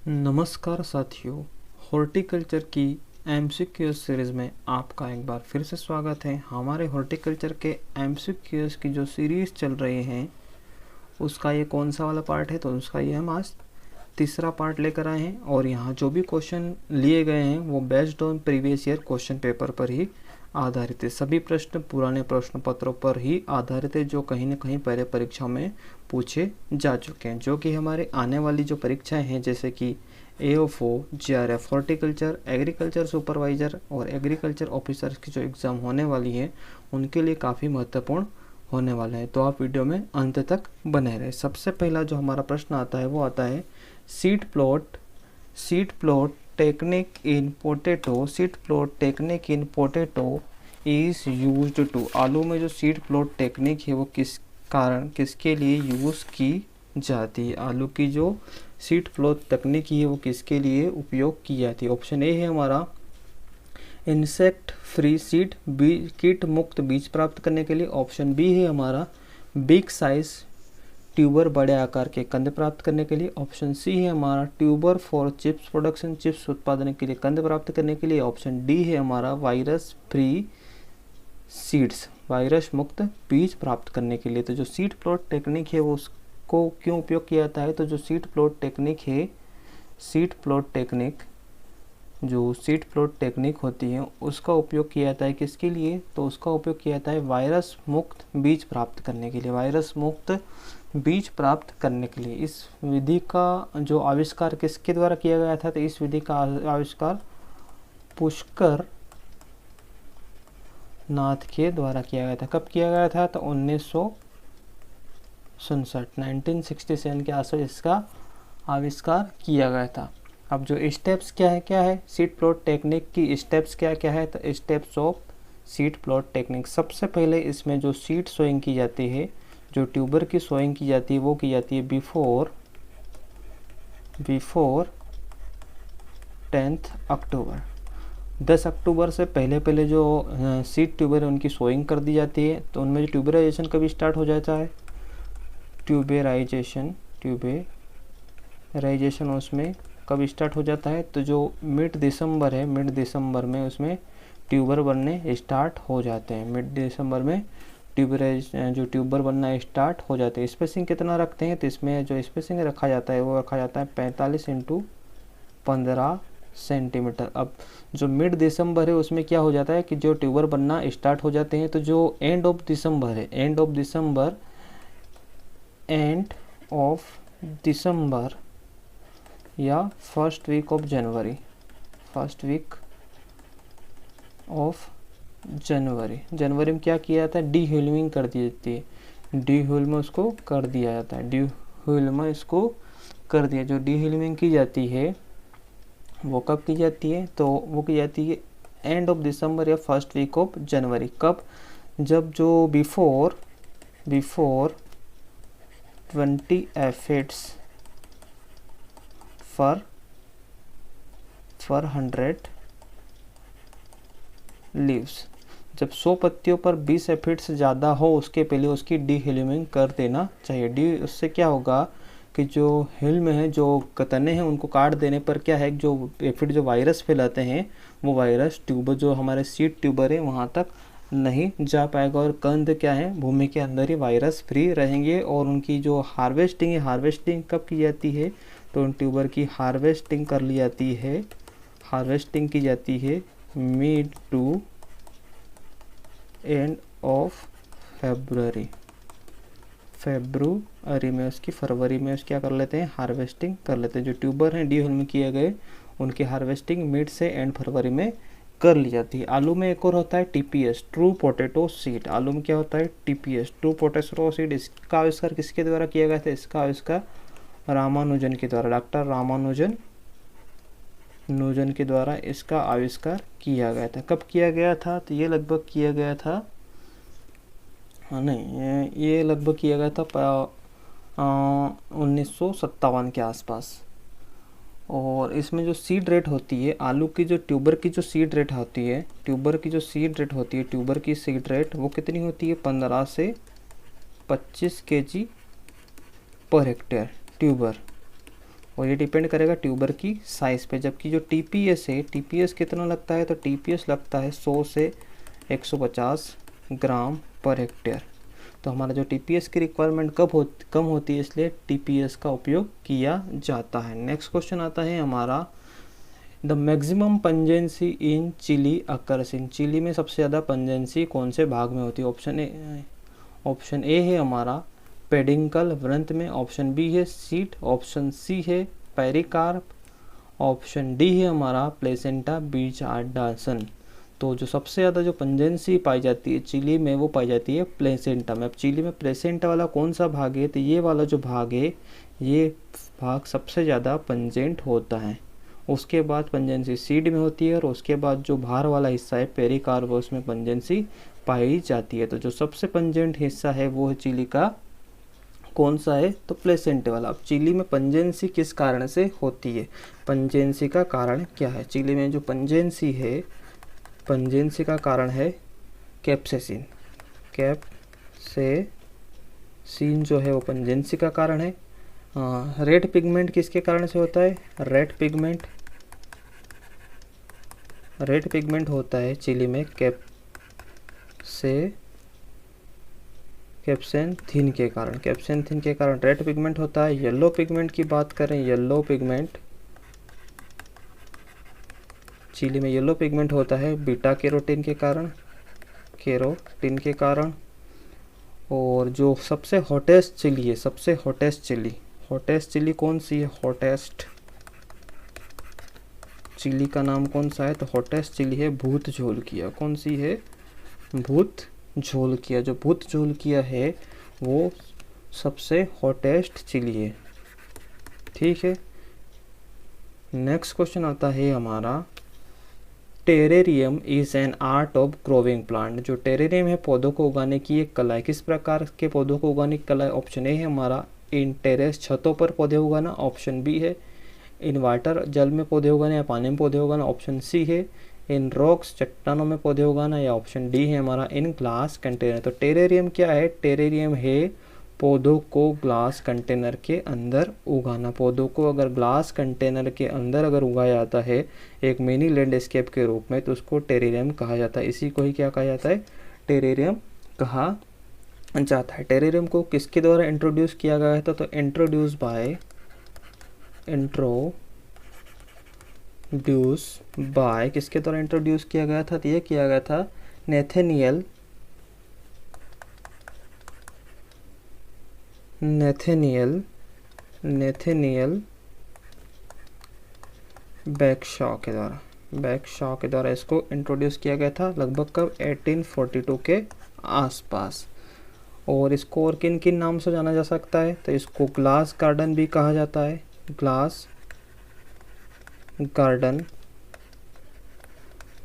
नमस्कार साथियों, हॉर्टिकल्चर की एमसीक्यू सीरीज़ में आपका एक बार फिर से स्वागत है। हमारे हॉर्टिकल्चर के एमसीक्यूज़ की जो सीरीज़ चल रही हैं उसका ये कौन सा वाला पार्ट है, तो उसका ये हम आज तीसरा पार्ट लेकर आए हैं। और यहाँ जो भी क्वेश्चन लिए गए हैं वो based on previous year question paper पर ही आधारित है। सभी प्रश्न पुराने प्रश्न पत्रों पर ही आधारित है जो कहीं न कहीं पहले परीक्षा में पूछे जा चुके हैं, जो कि हमारे आने वाली जो परीक्षाएं हैं जैसे कि AO4, GRF, horticulture, agriculture supervisor और एग्रीकल्चर ऑफिसर्स की जो एग्ज़ाम होने वाली है उनके लिए काफ़ी महत्वपूर्ण होने वाला है। तो आप वीडियो में अंत तक बने रहे। सबसे पहला जो हमारा प्रश्न आता है वो आता है seed plot technique in potato. Seed plot technique in potato is used to. आलू में जो सीड प्लॉट टेक्निक है वो किसके लिए यूज़ की जाती है। आलू की जो सीड प्लॉट तकनीक है वो किसके लिए उपयोग की जाती है। ऑप्शन ए है हमारा इंसेक्ट फ्री सीड, कीट मुक्त बीज प्राप्त करने के लिए। ऑप्शन बी है हमारा बिग साइज ट्यूबर, बड़े आकार के कंद प्राप्त करने के लिए। ऑप्शन सी है हमारा tuber for chips production, chips उत्पादन के लिए कंद प्राप्त करने के लिए। ऑप्शन डी है हमारा वायरस फ्री सीड्स, वायरस मुक्त बीज प्राप्त करने के लिए। तो जो सीड प्लॉट टेक्निक है वो उसको क्यों उपयोग किया जाता है, तो जो सीड प्लॉट टेक्निक है, जो सीड प्लॉट टेक्निक होती है उसका उपयोग किया जाता है किसके लिए, तो उसका उपयोग किया जाता है वायरस मुक्त बीज प्राप्त करने के लिए। वायरस मुक्त बीज प्राप्त करने के लिए इस विधि का जो आविष्कार किसके द्वारा किया गया था, तो इस विधि का आविष्कार पुष्कर नाथ के द्वारा किया गया था। कब किया गया था, तो 1967 के आसपास इसका आविष्कार किया गया था। अब जो स्टेप्स क्या है सीड प्लॉट टेक्निक की स्टेप्स क्या है, तो steps of seed plot technique. सबसे पहले इसमें जो सीड सोइंग की जाती है, जो ट्यूबर की सोइंग की जाती है वो की जाती है बिफोर 10 अक्टूबर। 10 अक्टूबर से पहले जो सीड ट्यूबर है उनकी सोइंग कर दी जाती है। तो उनमें जो ट्यूबराइजेशन कभी स्टार्ट हो जाता है, ट्यूबराइजेशन उसमें कब स्टार्ट हो जाता है, तो जो मिड दिसंबर में उसमें ट्यूबर बनने स्टार्ट हो जाते हैं। मिड दिसंबर में ट्यूबर बनना स्टार्ट हो जाते हैं। स्पेसिंग कितना रखते हैं, तो इसमें जो स्पेसिंग रखा जाता है वो रखा जाता है 45 × 15 सेंटीमीटर। अब जो मिड दिसंबर है उसमें क्या हो जाता है कि जो ट्यूबर बनना स्टार्ट हो जाते हैं, तो जो एंड ऑफ दिसंबर या फर्स्ट वीक ऑफ जनवरी में क्या किया जाता है, डीह्यूमिंग कर दी जाती है। डीह्यूम इसको कर दिया जाता है, जो डीह्यूमिंग की जाती है वो कब की जाती है, तो वो की जाती है एंड ऑफ दिसंबर या फर्स्ट वीक ऑफ जनवरी। कब, जब जो बिफोर 20 एफिड्स फॉर 100 लीव्स, जब 100 पत्तियों पर 20 एफिड्स ज़्यादा हो उसके पहले उसकी डीह्यूमिंग कर देना चाहिए। उससे क्या होगा कि जो हिल्म है, जो तने हैं, उनको काट देने पर क्या है, जो एफिड जो वायरस फैलाते हैं वो वायरस ट्यूबर, जो हमारे सीड ट्यूबर है वहाँ तक नहीं जा पाएगा और कंद क्या है भूमि के अंदर ही वायरस फ्री रहेंगे। और उनकी जो हार्वेस्टिंग कब की जाती है, तो उन ट्यूबर की हार्वेस्टिंग की जाती है mid to end of February में, उसकी फरवरी में क्या कर लेते हैं, हार्वेस्टिंग कर लेते हैं। जो ट्यूबर हैं डीह्यूम किए गए उनकी हार्वेस्टिंग मिड से एंड फरवरी में कर ली जाती है। आलू में एक और होता है TPS, ट्रू पोटैटो सीड। आलू में क्या होता है TPS, ट्रू पोटैटो सीड। इसका आविष्कार किसके द्वारा किया गया था, इसका आविष्कार रामानुजन के द्वारा, डॉक्टर रामानुजन के द्वारा इसका आविष्कार किया गया था। कब किया गया था, तो ये लगभग किया गया था, ये लगभग किया गया था 1957 के आसपास। और इसमें जो सीड रेट होती है, आलू की जो ट्यूबर की जो सीड रेट होती है, ट्यूबर की सीड रेट वो कितनी होती है, 15 से 25 kg पर हेक्टेयर ट्यूबर। और ये डिपेंड करेगा ट्यूबर की साइज़ पे। जबकि जो टीपीएस है, टीपीएस कितना लगता है, तो टीपीएस लगता है 100 से 150 ग्राम पर हेक्टेयर। तो हमारा जो टीपीएस की रिक्वायरमेंट कम होती है, इसलिए टीपीएस का उपयोग किया जाता है। नेक्स्ट क्वेश्चन आता है हमारा, the maximum pungency in chilli occurs in, chilli में सबसे ज़्यादा पंजेंसी कौन से भाग में होती है? ऑप्शन ए है हमारा पेडिंकल व्रंत में, ऑप्शन बी है सीट, ऑप्शन सी है पेरिकार्प, ऑप्शन डी है हमारा प्लेसेंटा बीच आर्डासन। तो जो सबसे ज़्यादा जो पंजेंसी पाई जाती है चिली में, वो पाई जाती है प्लेसेंटा में। अब चिली में प्लेसेंटा वाला कौन सा भाग है, तो ये वाला जो भाग है, ये भाग सबसे ज़्यादा पंजेंट होता है। उसके बाद पंजेंसी सीड में होती है, और उसके बाद जो बाहर वाला हिस्सा है पेरिकार्प, उसमें पंजेंसी पाई जाती है। तो जो सबसे पंजेंट हिस्सा है वो है चिली का कौन सा है, तो प्लेसेंटे वाला। अब चिली में पंजेंसी किस कारण से होती है, पंजेंसी का कारण क्या है? चिली में जो पंजेंसी है, पंजेंसी का कारण है कैप्सेसिन। कैप्सेसिन जो है वो पंजेंसी का कारण है। रेड पिगमेंट किसके कारण से होता है? रेड पिगमेंट होता है चिली में कैप्सेंथिन के कारण। कैप्सेंथिन के कारण रेड पिगमेंट होता है। येलो पिगमेंट की बात करें, येलो पिगमेंट चिली में येलो पिगमेंट होता है बीटा कैरोटीन के कारण। और जो सबसे हॉटेस्ट चिली है, सबसे हॉटेस्ट चिली कौन सी है? हॉटेस्ट चिली का नाम कौन सा है? तो हॉटेस्ट चिली है भूत झोलकिया। कौन सी है? भूत झोलकिया। जो भूत झोलकिया है वो सबसे हॉटेस्ट चिली है। ठीक है, नेक्स्ट क्वेश्चन आता है हमारा, terrarium is an art of growing plant. जो टेरेरियम है पौधों को उगाने की एक कला है। किस प्रकार के पौधों को उगाने की कला है? ऑप्शन ए है हमारा इन टेरेस, छतों पर पौधे उगाना, ऑप्शन बी है इन वाटर, जल में पौधे उगाना या पानी में पौधे उगाना, ऑप्शन सी है इन रॉक्स, चट्टानों में पौधे उगाना, या ऑप्शन डी है हमारा इन ग्लास कंटेनर। तो टेरेरियम क्या है? टेरेरियम है पौधों को ग्लास कंटेनर के अंदर उगाना। पौधों को अगर ग्लास कंटेनर के अंदर अगर उगाया जाता है एक मिनी लैंडस्केप के रूप में, तो उसको टेरेरियम कहा जाता है। इसी को ही क्या कहा जाता है? टेरेरियम कहा जाता है। टेरेरियम को किसके द्वारा इंट्रोड्यूस किया गया था? तो इंट्रोड्यूस बाय किसके द्वारा इंट्रोड्यूस किया गया था? तो ये किया गया था नेथेनियल बैकशॉ के द्वारा इसको इंट्रोड्यूस किया गया था, लगभग कब? 1842 के आसपास। और इसको और किन किन नाम से जाना जा सकता है? तो इसको ग्लास गार्डन भी कहा जाता है, ग्लास गार्डन,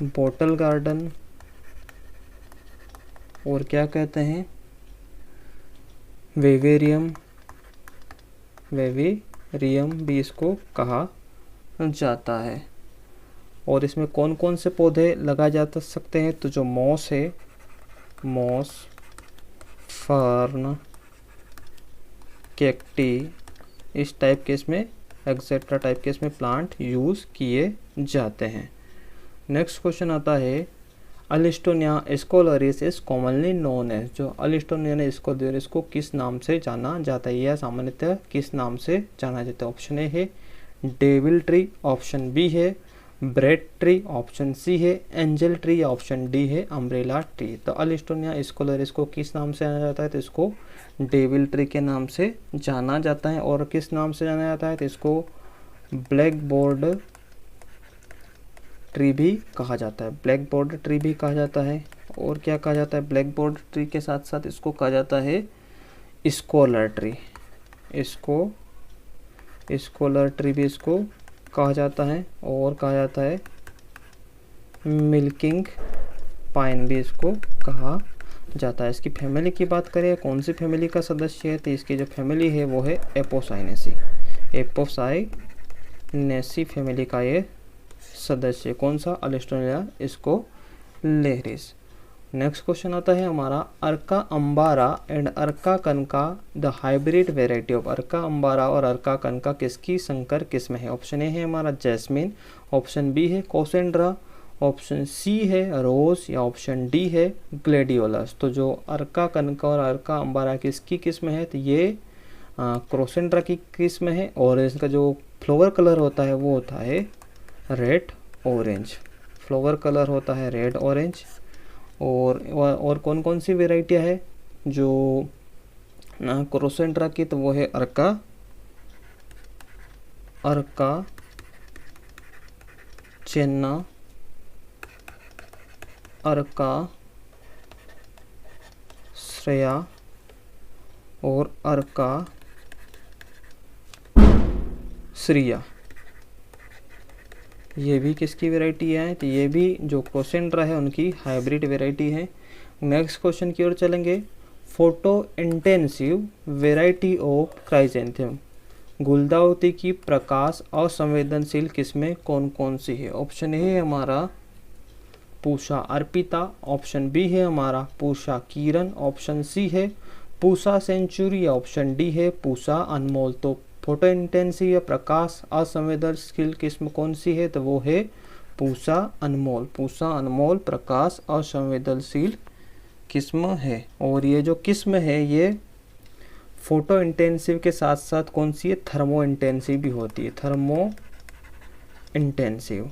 बॉटल गार्डन, और क्या कहते हैं, वेवेरियम भी इसको कहा जाता है। और इसमें कौन कौन से पौधे लगाए जा सकते हैं? तो जो मॉस है, मॉस, फर्न, कैक्टी, इस टाइप के इसमें एक्सेट्रा टाइप के इसमें प्लांट यूज़ किए जाते हैं। नेक्स्ट क्वेश्चन आता है, अलिस्टोनिया स्कोलरिस इज कॉमनली नोन एज। जो अलिस्टोनिया स्कोलरिस को किस नाम से जाना जाता है, या सामान्यतः किस नाम से जाना जाता है? ऑप्शन ए है डेविल ट्री, ऑप्शन बी है ब्रेड ट्री, ऑप्शन सी है एंजल ट्री, ऑप्शन डी है अम्ब्रेला ट्री। तो अलिस्टोनिया स्कोलरिस को किस नाम से जाना जाता है? तो इसको डेविल ट्री के नाम से जाना जाता है। और किस नाम से जाना जाता है? तो इसको ब्लैक बोर्ड ट्री भी कहा जाता है, ब्लैक बोर्ड ट्री भी कहा जाता है। और क्या कहा जाता है? ब्लैक बोर्ड ट्री के साथ साथ इसको कहा जाता है स्कॉलर ट्री, स्कॉलर ट्री भी इसको कहा जाता है। और कहा जाता है मिल्किंग पाइन भी इसको कहा जाता है। इसकी फैमिली की बात करें, कौन सी फैमिली का सदस्य है? तो इसकी जो फैमिली है वो है एपोसाइनेसी फैमिली का ये सदस्य। कौन सा? अलिस्टोनिया स्कोलरिस। नेक्स्ट क्वेश्चन आता है हमारा अर्का अंबारा एंड अर्का कनका द हाइब्रिड वेराइटी ऑफ अर्का अंबारा और अर्का कनका किसकी संकर किस्म है। ऑप्शन ए है हमारा जैस्मिन, ऑप्शन बी है कोसेंड्रा, ऑप्शन सी है रोज या ऑप्शन डी है ग्लेडियोलस। तो जो अर्का कनका और अर्का अंबारा किसकी किस्म है, तो ये क्रोसेंड्रा की किस्म है और इसका जो फ्लावर कलर होता है वो होता है रेड ऑरेंज। फ्लावर कलर होता है रेड ऑरेंज। और कौन कौन सी वेराइटियाँ है जो क्रोसेंड्रा की, तो वो है अर्का चेन्ना, अर्का श्रेया और अर्का श्रिया। ये भी किसकी वेराइटी है, तो ये भी जो क्रोसेंड्रा है उनकी हाइब्रिड वेराइटी है। नेक्स्ट क्वेश्चन की ओर चलेंगे। फोटो इंटेंसिव वेराइटी ऑफ क्राइजेंथियम, गुलदाउदी की प्रकाश असंवेदनशील किस्में कौन कौन सी है। ऑप्शन ए है हमारा पूषा अर्पिता, ऑप्शन बी है हमारा पूषा किरण, ऑप्शन सी है पूषा सेंचुरी, ऑप्शन डी है पूषा अनमोल। तो फोटो इंटेंसिव या प्रकाश असंवेदनशील किस्म कौन सी है, तो वो है पूषा अनमोल। पूषा अनमोल प्रकाश असंवेदनशील किस्म है। और ये जो किस्म है ये फोटो इंटेंसिव के साथ साथ कौन सी है, थर्मो इंटेंसिव भी होती है। थर्मो इंटेंसिव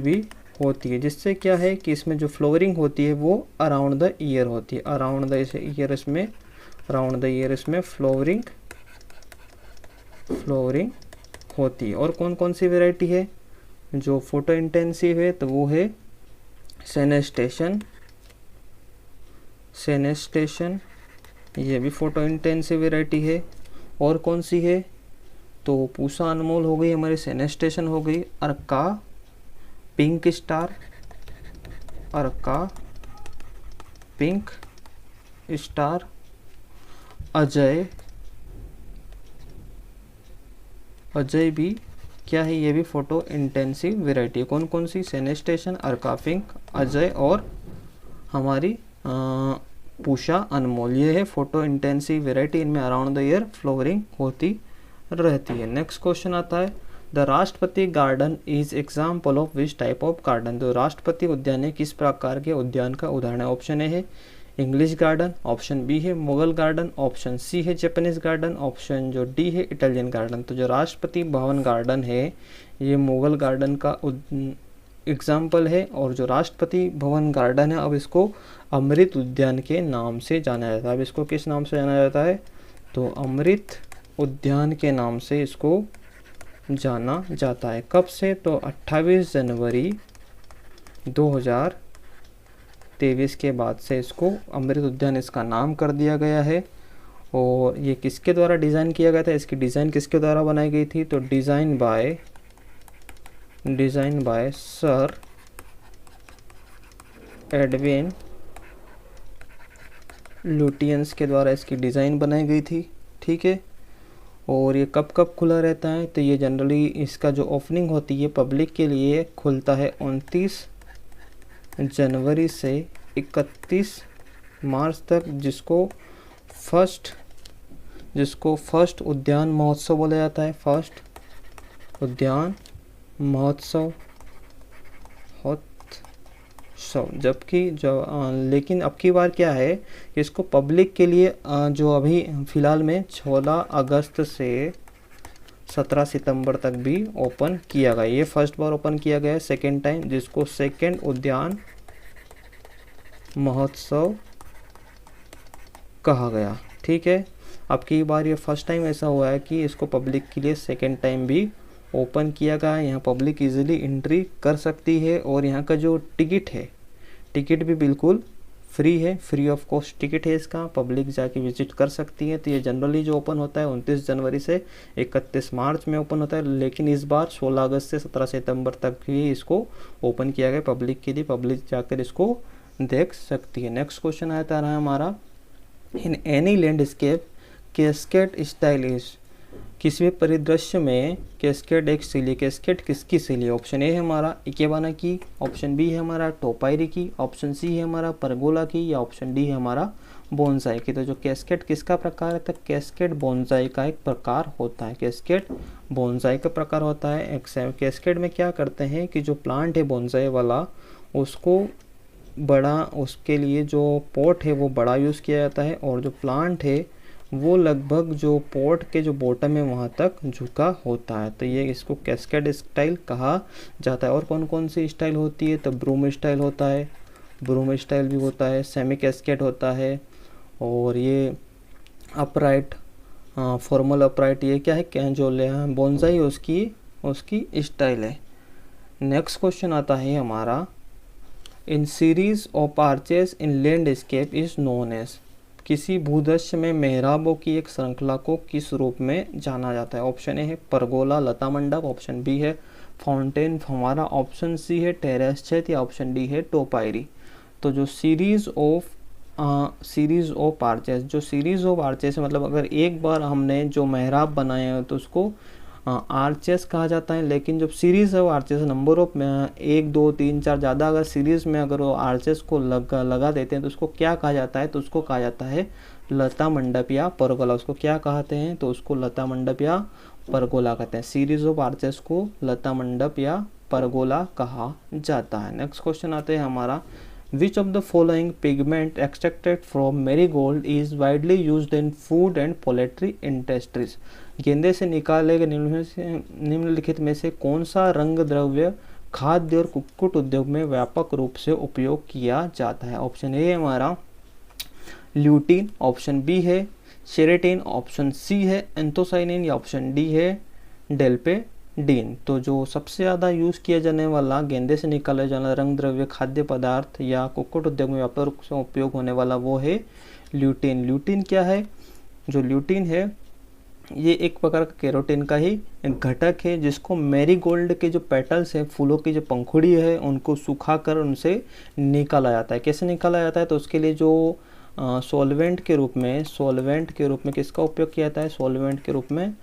भी होती है, जिससे क्या है कि इसमें जो फ्लोरिंग होती है वो अराउंड द ईयर होती है। अराउंड द ईयर इसमें फ्लोरिंग होती है। और कौन कौन सी वेराइटी है जो फोटो इंटेंसिव है, तो वो है सेनेस्टेशन, ये भी फोटो इंटेंसिव वेराइटी है। और कौन सी है, तो पूषा अनमोल हो गई हमारी, सेनेस्टेशन हो गई, अर्का पिंक स्टार, अर्का पिंक स्टार, अजय भी क्या है, ये भी फोटो इंटेंसिव वेराइटी है। कौन कौन सी, सेनेस्टेशन, अर्का पिंक, अजय और हमारी पूषा अनमोल, ये है फोटो इंटेंसिव वेराइटी। इनमें अराउंड द ईयर फ्लोरिंग होती रहती है। नेक्स्ट क्वेश्चन आता है द राष्ट्रपति garden is example of which type of garden. तो राष्ट्रपति उद्यान है किस प्रकार के उद्यान का उदाहरण है। ऑप्शन ए है इंग्लिश गार्डन, ऑप्शन बी है मुगल गार्डन, ऑप्शन सी है जापानीज गार्डन, ऑप्शन जो डी है इटालियन गार्डन। तो जो राष्ट्रपति भवन गार्डन है ये मुगल गार्डन का एग्जाम्पल है। और जो राष्ट्रपति भवन गार्डन है अब इसको अमृत उद्यान के नाम से जाना जाता है। अब इसको किस नाम से जाना जाता है, तो अमृत उद्यान के नाम से इसको जाना जाता है। कब से, तो 28 जनवरी 2023 के बाद से इसको अमृत उद्यान इसका नाम कर दिया गया है। और ये किसके द्वारा डिज़ाइन किया गया था, इसकी डिज़ाइन किसके द्वारा बनाई गई थी, तो design by sir Edwin Lutyens के द्वारा इसकी डिज़ाइन बनाई गई थी। ठीक है। और ये कब कब खुला रहता है, तो ये जनरली इसका जो ओपनिंग होती है पब्लिक के लिए खुलता है 29 जनवरी से 31 मार्च तक, जिसको फर्स्ट उद्यान महोत्सव बोला जाता है। फर्स्ट उद्यान महोत्सव जबकि लेकिन अब की बार क्या है कि इसको पब्लिक के लिए जो अभी फ़िलहाल में 16 अगस्त से 17 सितंबर तक भी ओपन किया गया। ये फर्स्ट बार ओपन किया गया है, सेकेंड टाइम, जिसको सेकेंड उद्यान महोत्सव कहा गया। ठीक है। अब की बार ये फर्स्ट टाइम ऐसा हुआ है कि इसको पब्लिक के लिए सेकेंड टाइम भी ओपन किया गया है। यहाँ पब्लिक इजीली एंट्री कर सकती है। और यहाँ का जो टिकट है, टिकट भी बिल्कुल फ्री है, फ्री ऑफ कॉस्ट टिकट है इसका, पब्लिक जाके विजिट कर सकती है। तो ये जनरली जो ओपन होता है 29 जनवरी से 31 मार्च में ओपन होता है, लेकिन इस बार 16 अगस्त से 17 सितंबर तक ही इसको ओपन किया गया पब्लिक के लिए, पब्लिक जाकर इसको देख सकती है। नेक्स्ट क्वेश्चन आता रहा हमारा, in any landscape cascade style is किसी भी परिदृश्य में कैस्केड एक शैली, कैस्केड किसकी शैली? ऑप्शन ए है हमारा इकेबाना की, ऑप्शन बी है हमारा टोपाइरी की, ऑप्शन सी है हमारा परगोला की, या ऑप्शन डी है हमारा बोनसाई की। तो जो कैस्केड किसका प्रकार है? तो कैस्केड बोनसाई का एक प्रकार होता है, कैस्केड बोनसाई का प्रकार होता है। कैस्केड में क्या करते हैं कि जो प्लांट है बोनसाई वाला, उसको बड़ा, उसके लिए जो पॉट है वो बड़ा यूज़ किया जाता है, और जो प्लांट है वो लगभग जो पॉट के जो बॉटम है वहाँ तक झुका होता है। तो ये इसको कैस्केड स्टाइल कहा जाता है। और कौन कौन सी स्टाइल होती है? तो ब्रूम स्टाइल होता है, ब्रूम स्टाइल भी होता है, सेमी कैस्केड होता है, और ये अपराइट, फॉर्मल अपराइट, ये क्या है? क्या जो बोनसाई उसकी स्टाइल है। नेक्स्ट क्वेश्चन आता है हमारा, in series of arches in landscape is known as. किसी भूदृश्य में मेहराबों की एक श्रृंखला को किस रूप में जाना जाता है? ऑप्शन ए है परगोला लता मंडप, ऑप्शन बी है फाउंटेन फव्वारा, ऑप्शन सी है टेरेस छत, या ऑप्शन डी है टोपाइरी। तो जो सीरीज ऑफ आर्चेस, जो सीरीज ऑफ आर्चेस मतलब अगर एक बार हमने जो मेहराब बनाए हैं तो उसको आर्चेस कहा जाता है। लेकिन जब series of arches, number of 1 2 3 4 ज़्यादा अगर सीरीज में अगर वो आर्चेस को लगा देते हैं तो उसको क्या कहा जाता है? तो उसको कहा जाता है लता मंडप या परगोला। उसको क्या कहते हैं? तो उसको लता मंडप या परगोला कहते हैं। सीरीज ऑफ आर्चेस को लता मंडप या परगोला कहा जाता है। नेक्स्ट क्वेश्चन आते हैं हमारा, Which of the following pigment extracted from marigold is widely used in food and poultry industries? गेंदे से निकाले गए निम्नलिखित में से कौन सा रंग द्रव्य खाद्य और कुक्कुट उद्योग में व्यापक रूप से उपयोग किया जाता है? ऑप्शन ए है हमारा ल्यूटीन, ऑप्शन बी है शेरेटिन, ऑप्शन सी है एंथोसाइनिन, या ऑप्शन डी है डेल्पेडिन। तो जो सबसे ज़्यादा यूज़ किया जाने वाला गेंदे से निकाले जाने वाला रंग द्रव्य खाद्य पदार्थ या कुक्कुट उद्योग में व्यापक रूप से उपयोग होने वाला वो है ल्यूटीन। ल्यूटीन क्या है? जो ल्यूटीन है ये एक प्रकार का केरोटीन का ही घटक है, जिसको मैरीगोल्ड के जो पेटल्स है, फूलों की जो पंखुड़ी है, उनको सुखाकर उनसे निकाला जाता है। कैसे निकाला जाता है? तो उसके लिए जो सॉल्वेंट के रूप में किसका उपयोग किया जाता है? सॉल्वेंट के रूप में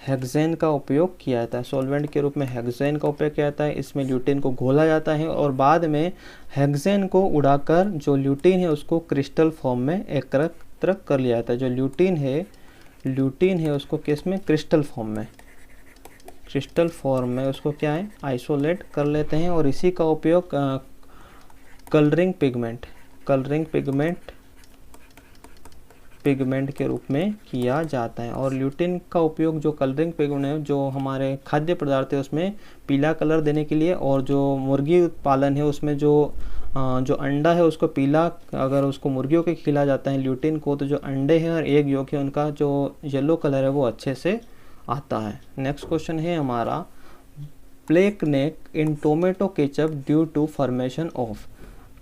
हेक्सेन का उपयोग किया जाता है। सॉल्वेंट के रूप में हेक्सेन का उपयोग किया जाता है। इसमें ल्यूटीन को घोला जाता है और बाद में हेक्सेन को उड़ाकर जो ल्यूटीन है उसको क्रिस्टल फॉर्म में एकत्र कर लिया जाता है। जो ल्यूटीन है उसको किस में? क्रिस्टल फॉर्म में उसको क्या है? आइसोलेट कर लेते हैं, और इसी का उपयोग कलरिंग पिगमेंट के रूप में किया जाता है। और ल्यूटीन का उपयोग जो कलरिंग पिगमेंट है, जो हमारे खाद्य पदार्थ है उसमें पीला कलर देने के लिए, और जो मुर्गी उत्पादन है उसमें जो अंडा है उसको पीला, अगर उसको मुर्गियों के खिलाया जाता है ल्यूटीन को, तो जो अंडे हैं और एग योक है उनका जो येलो कलर है वो अच्छे से आता है। नेक्स्ट क्वेश्चन है हमारा, black neck in tomato ketchup due to formation of.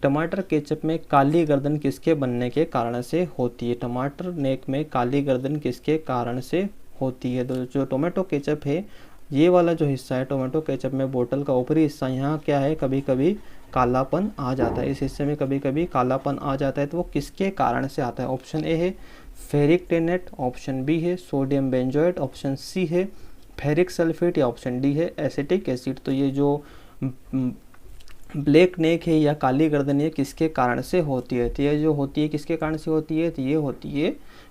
टमाटर केचप में काली गर्दन किसके बनने के कारण से होती है? टमाटर नेक में काली गर्दन किसके कारण से होती है? तो जो टोमेटो केचप है, ये वाला जो हिस्सा है टोमेटो केचप में, बोतल का ऊपरी हिस्सा, यहाँ क्या है? कभी कभी कालापन आ जाता है। इस हिस्से में कभी कभी कालापन आ जाता है, तो वो किसके कारण से आता है? ऑप्शन ए है फेरिक टेनेट, ऑप्शन बी है सोडियम बेंजोएट, ऑप्शन सी है फेरिक सल्फेट, या ऑप्शन डी है एसिटिक एसिड। तो ये जो ब्लैक नेक है या काली गर्दन, ये किसके कारण से होती है? तो ये जो होती है किसके कारण से होती है? तो ये होती है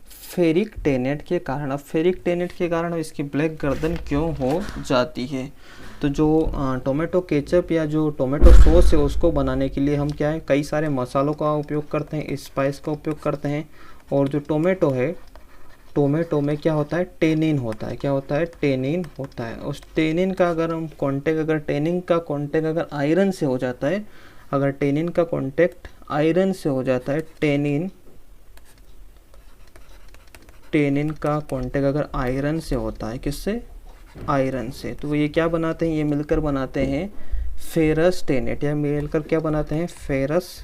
फेरिक टेनेट के कारण। अब फेरिक टेनेट के कारण इसकी ब्लैक गर्दन क्यों हो जाती है? तो जो टोमेटो केचप या जो टोमेटो सॉस है उसको बनाने के लिए हम क्या है, कई सारे मसालों का उपयोग करते हैं, स्पाइस का उपयोग करते हैं। और जो टोमेटो है, टोमेटो में क्या होता है? टेनिन होता है। क्या होता है? टेनिन होता है। उस टेनिन का अगर हम टेनिन का कॉन्टेक्ट अगर आयरन से हो जाता है, अगर टेनिन का कॉन्टेक्ट आयरन से हो जाता है, टेनिन का कॉन्टेक्ट अगर आयरन से होता है, किससे? आयरन से, तो ये क्या बनाते हैं? ये मिलकर बनाते हैं फेरस टेनेट, या मिलकर क्या बनाते हैं? फेरस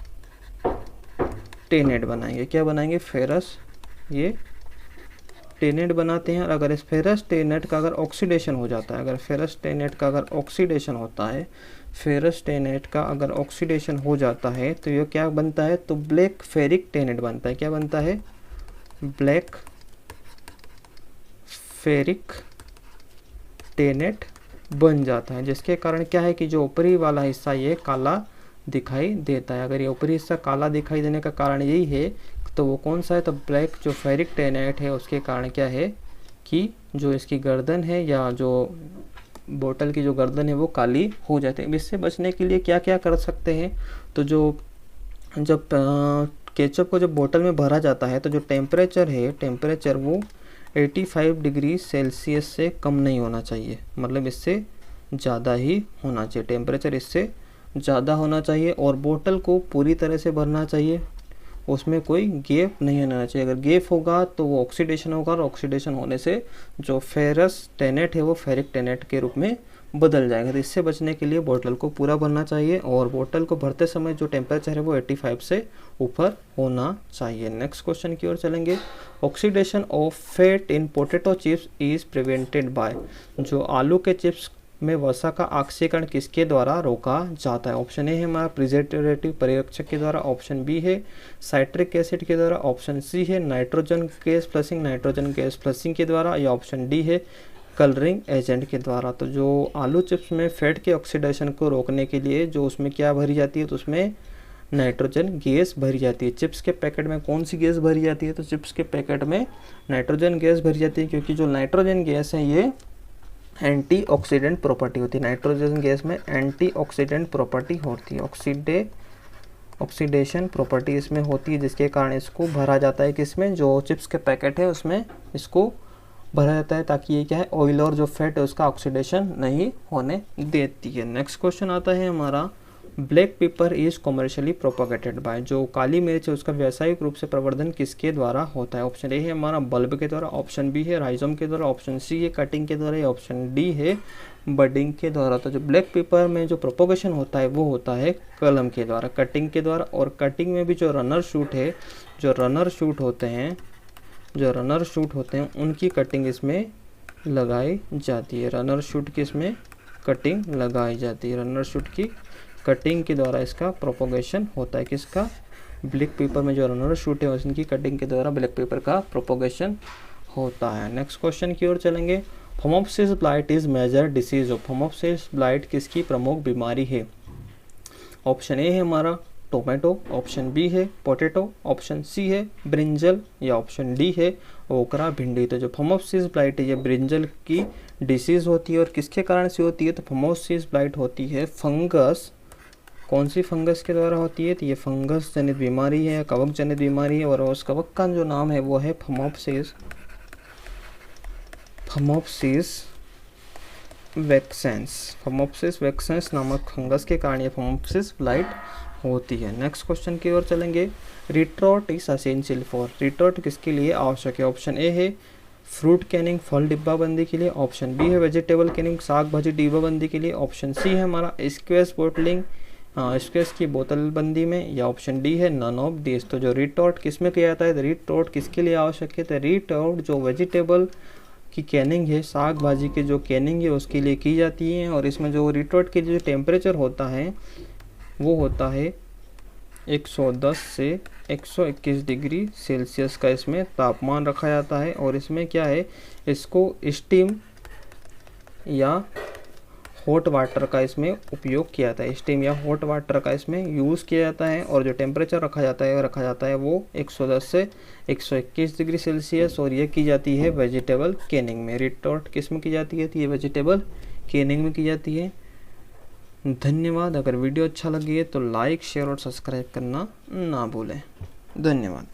टेनेट बनाएंगे। क्या बनाएंगे? फेरस ये टेनेट बनाते हैं। और अगर इस फेरस टेनेट का अगर ऑक्सीडेशन हो जाता है, अगर फेरस टेनेट का अगर ऑक्सीडेशन होता है, फेरस टेनेट का अगर ऑक्सीडेशन हो जाता है तो ये क्या बनता है? तो ब्लैक फेरिक टेनेट बनता है। क्या बनता है? ब्लैक फेरिक टेनेट बन जाता है, जिसके कारण क्या है कि जो ऊपरी वाला हिस्सा ये काला दिखाई देता है। अगर ये ऊपरी हिस्सा काला दिखाई देने का कारण यही है तो वो कौन सा है, तो ब्लैक जो फेरिक टेनेट है उसके कारण क्या है कि जो इसकी गर्दन है या जो बोतल की जो गर्दन है वो काली हो जाती है। इससे बचने के लिए क्या क्या कर सकते हैं, तो जब केचप को जब बोतल में भरा जाता है तो जो टेम्परेचर वो 85 डिग्री सेल्सियस से कम नहीं होना चाहिए, मतलब इससे ज़्यादा ही होना चाहिए, टेम्परेचर इससे ज़्यादा होना चाहिए। और बोतल को पूरी तरह से भरना चाहिए, उसमें कोई गैप नहीं होना चाहिए। अगर गैप होगा तो वो ऑक्सीडेशन होगा और ऑक्सीडेशन होने से जो फेरस टेनेट है वो फेरिक टेनेट के रूप में बदल जाएगा। तो इससे बचने के लिए बोतल को पूरा भरना चाहिए और बोतल को भरते समय जो टेम्परेचर है वो 85 से ऊपर होना चाहिए। नेक्स्ट क्वेश्चन की ओर चलेंगे। Oxidation of fat in potato chips is prevented by, जो आलू के चिप्स में वसा का ऑक्सीकरण किसके द्वारा रोका जाता है। ऑप्शन ए है हमारा प्रिजर्वेटिव परिरक्षक के द्वारा, ऑप्शन बी है साइट्रिक एसिड के द्वारा, ऑप्शन सी है नाइट्रोजन गैस फ्लशिंग के द्वारा, या ऑप्शन डी है कलरिंग एजेंट के द्वारा। तो जो आलू चिप्स में फैट के ऑक्सीडेशन को रोकने के लिए जो उसमें क्या भरी जाती है, तो उसमें नाइट्रोजन गैस भरी जाती है। चिप्स के पैकेट में कौन सी गैस भरी जाती है, तो चिप्स के पैकेट में नाइट्रोजन गैस भरी जाती है, क्योंकि जो नाइट्रोजन गैस है ये एंटीऑक्सीडेंट प्रॉपर्टी होती है। नाइट्रोजन गैस में एंटीऑक्सीडेंट प्रॉपर्टी होती है, ऑक्सीडेशन प्रॉपर्टी इसमें होती है, जिसके कारण इसको भरा जाता है किसमें, जो चिप्स के पैकेट है उसमें इसको भरा जाता है, ताकि ये क्या है ऑयल और जो फैट है उसका ऑक्सीडेशन नहीं होने देती है। नेक्स्ट क्वेश्चन आता है हमारा, black pepper is commercially propagated bye, जो काली मिर्च है उसका व्यावसायिक रूप से प्रवर्धन किसके द्वारा होता है। ऑप्शन ए है हमारा बल्ब के द्वारा, ऑप्शन बी है राइजोम के द्वारा, ऑप्शन सी है कटिंग के द्वारा, या ऑप्शन डी है बडिंग के द्वारा। तो जो ब्लैक पेपर में जो प्रोपोगेशन होता है वो होता है कलम के द्वारा, कटिंग के द्वारा। और कटिंग में भी जो रनर शूट होते हैं उनकी कटिंग इसमें लगाई जाती है, रनर शूट की इसमें कटिंग लगाई जाती है, रनर शूट की कटिंग के द्वारा इसका प्रोपोगेशन होता है। किसका, ब्लैक पेपर में जो रनर शूट है उनकी कटिंग के द्वारा ब्लैक पेपर का प्रोपोगेशन होता है। नेक्स्ट क्वेश्चन की ओर चलेंगे। Phomopsis blight is major disease of, phomopsis blight किसकी प्रमुख बीमारी है। ऑप्शन ए है हमारा टोमेटो, ऑप्शन बी है पोटैटो, ऑप्शन सी है ब्रिंजल, या ऑप्शन डी है ओकरा भिंडी। तो जो फोमोप्सिस ब्लाइट है ये ब्रिंजल की डिसीज होती है, और किसके कारण से होती है, तो फोमोप्सिस ब्लाइट होती है फंगस, कौन सी फंगस के द्वारा होती है, तो ये फंगस जनित बीमारी है, कवक जनित बीमारी है, और उस कवक का जो नाम है वो है फोमोप्सिस वैक्सेंस नामक फंगस के कारण ये फोमोप्सिस ब्लाइट होती है। नेक्स्ट क्वेश्चन की ओर चलेंगे। रिट्रोट इज असेंशियल फॉर, रिट्रोट किसके लिए आवश्यक है। ऑप्शन ए है फ्रूट कैनिंग फल डिब्बाबंदी के लिए, ऑप्शन बी है वेजिटेबल कैनिंग साग भाजी डिब्बाबंदी के लिए, ऑप्शन सी है हमारा स्क्वैश बोटलिंग स्क्वैश की बोतल बंदी में, या ऑप्शन डी है नन ऑफ दिस। तो जो रिट्रोट किस में किया जाता है, रिट्रोट किसके लिए आवश्यक है, तो रिट्रोट जो वेजिटेबल की कैनिंग है, साग भाजी के जो कैनिंग है उसके लिए की जाती है। और इसमें जो रिट्रोट के जो टेम्परेचर होता है वो होता है 110 से 121 डिग्री सेल्सियस का इसमें तापमान रखा जाता है। और इसमें क्या है, इसको स्टीम या हॉट वाटर का इसमें उपयोग किया जाता है, स्टीम या हॉट वाटर का इसमें यूज़ किया जाता है। और जो टेम्परेचर रखा जाता है वो 110 से 121 डिग्री सेल्सियस, और ये की जाती है वेजिटेबल कैनिंग में। रिट्रोट किस में की जाती है, तो ये वेजिटेबल कैनिंग में की जाती है। धन्यवाद। अगर वीडियो अच्छा लगी है तो लाइक शेयर और सब्सक्राइब करना ना भूलें। धन्यवाद।